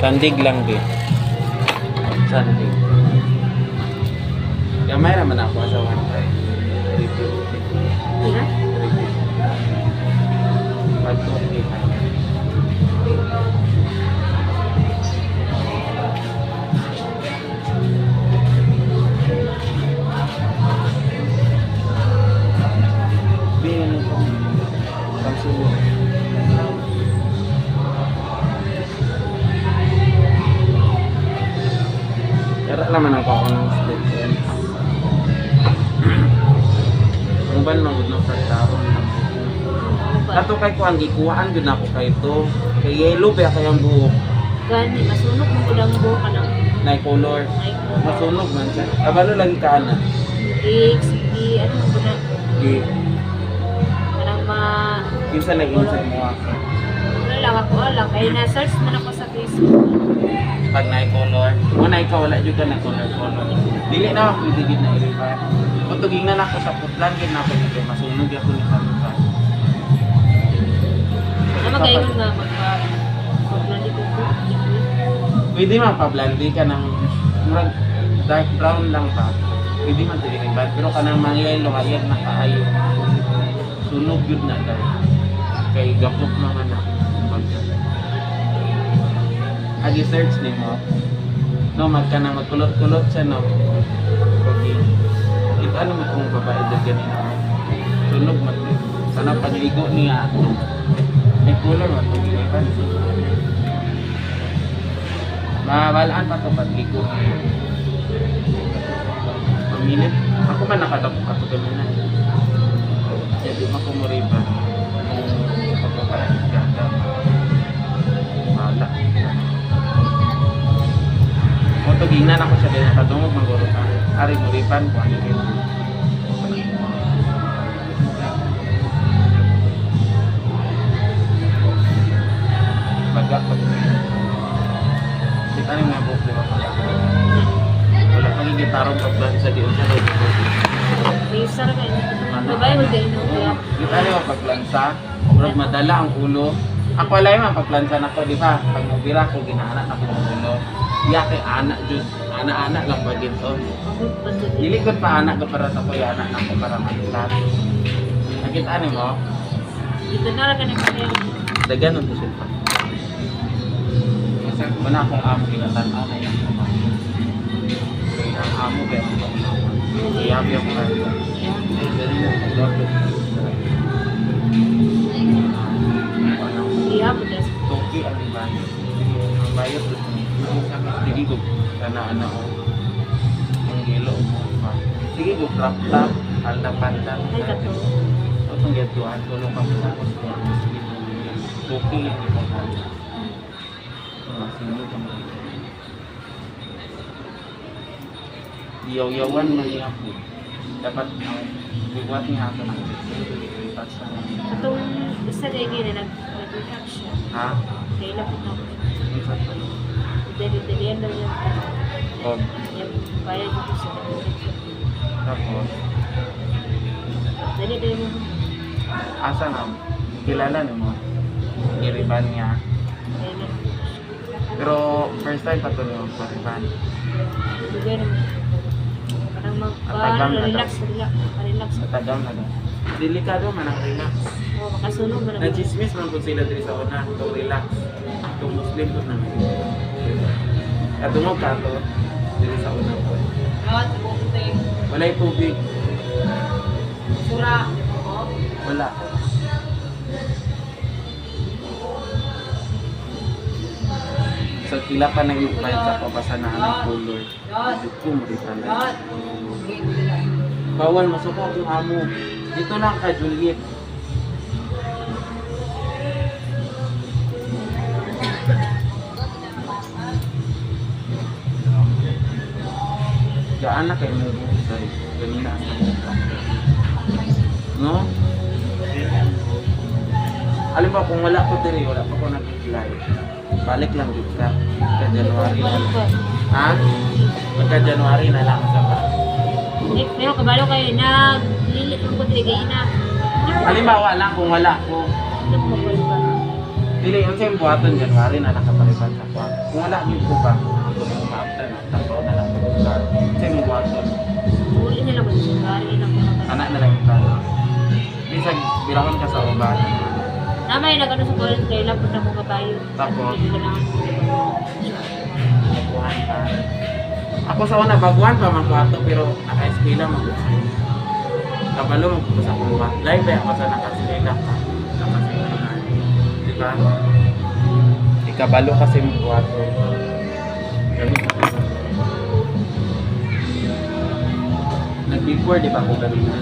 Sandig lang din. Sandig. Gamay naman ako sa one time. Review. Iya? Review. Pag-okay ka. Bihin ko. Pagsulo. Kaya naman ako ng statement. Ang ban magud no sa taron lang. Ato kay kuan gikuhaan gud nako kay to. Kay yellow ba kay ang buhok. Gani, masunog mo ko lang buhok ka ng Nay color. Masunog man siya. Kabalo lagi ka ana. sige, ano mo ko na, Gi parang kinsa nag-insert mo ako. ano lang ako, alam, kaya na-search man ako sa Facebook. Pag nay color, mo nay ka wala jud ka na color. Dili na ako pwede gid na ilipat. Kung na ako sa putlan gid na ako dito masunog ako ni kamuka. Ano magayon nga magpa-blandi ko po. Pwede man pa-blandi ka ng murag dark brown lang pa. Pwede man dili ilipat pero kanang mga yellow ayat na kaayo. Sunog yun na tayo. Kay gapok naman na. Agi search ni mo. No, magka na magkulot-kulot siya no. Okay. Ito ano mo kung babae dyan ganito. Sunog man. Sana pagligo niya. May color man. Pag-ilipan. Mabalaan pa ito pagligo. Pamilit. Ako man nakadapok ako ganun na. Jadi makumuriba kung pagpapalit ganda wala o tuginan ako siya din nakadungog maguro ka ari muriban kung ano yun baga pag di ka rin mga buhok diba wala magigitarong pagban sa diyon sa road May isa na kayo. Babae mo kayo nung kaya. di tayo paglansa murag madala ang ulo ako alay man paglansa na ko di ba pag mubira ko ginaanak ako ng ulo iya kay anak jud anak-anak lang ba dito dili ko pa anak ko para sa kuya anak na ko para manila nakita ni mo Dito na lang ka na kayo. dagan ang tusin pa kasi muna akong amo kinatanaw na yan kaya ang amo kaya ang paunawan iyabi ako kayo dali mo mag-lord Iya, budas. Toki ang ibayo. Ang bayo to. Sige ko kana ana o. Ang yelo mo pa. Sige ko crop top, alda panda. Ay, kato. O tong getuan tulo ka mo tapos ko. Toki ang ibayo. Masino ka mo. Yaw-yawan man niya po. Dapat ang biwat niya ako ng Katong isa na yung nag-recap siya. ha? Kaya lapit na ako. Isa pa. Dali-dalian daw yan. O, Yan, bayad dito sa tapos, dali mo. asa nga, kilala ni mo, iriban niya. Kaya na. Pero first time pa ito niyo sa riban. Bigay naman. Parang Atagang na relax. Sa tagam na daw. Delikado man ang relax. Oo, makasunog mo na. Nag-chismis man po sila diri sa una, itong relax. Itong Muslim po na. Katungog ka to, diri sa una po. Wala'y tubig. Sura. Wala. So, kila pa nang ibayad sa papasanaan ng color. Dito ko mo rin talaga. Bawal masukok yung amo. Dito lang ka, Juliet. Gaan na kayo mo sorry. Ganina sa mukha. No? Alam ba, kung wala ko diri, wala pa ko nag-apply. Balik lang dito ka. Pagka January na lang. Ha? Pagka January na lang sa ba? Pero kabalo kayo, naglili ko dili kayo na. Halimbawa lang kung wala ko. Nagpapal pa. Dili, yung sa'yo buhaton, January na nakapalipan sa kwa. Kung wala, yun ko ba? Kung umaapta na, tapo na lang. Sa'yo buhaton. Uli nila mo sa January lang ko naman. Anak na lang yung plano. Bisag, bilangon ka sa uban. Namay na gano'n sa college kayo lang po na mga bayo. Tapos? Hindi kailangan ko. Baguhan ka. Ako sa una, baguhan pa magkwato, pero naka-eskwela mag-gusto. Kabalo magpupo sa kuha. Live ako sa naka-eskwela ka. Naka-eskwela. Diba? Ikabalo kasi magkwato. Nag-before, di ba ako gabi na?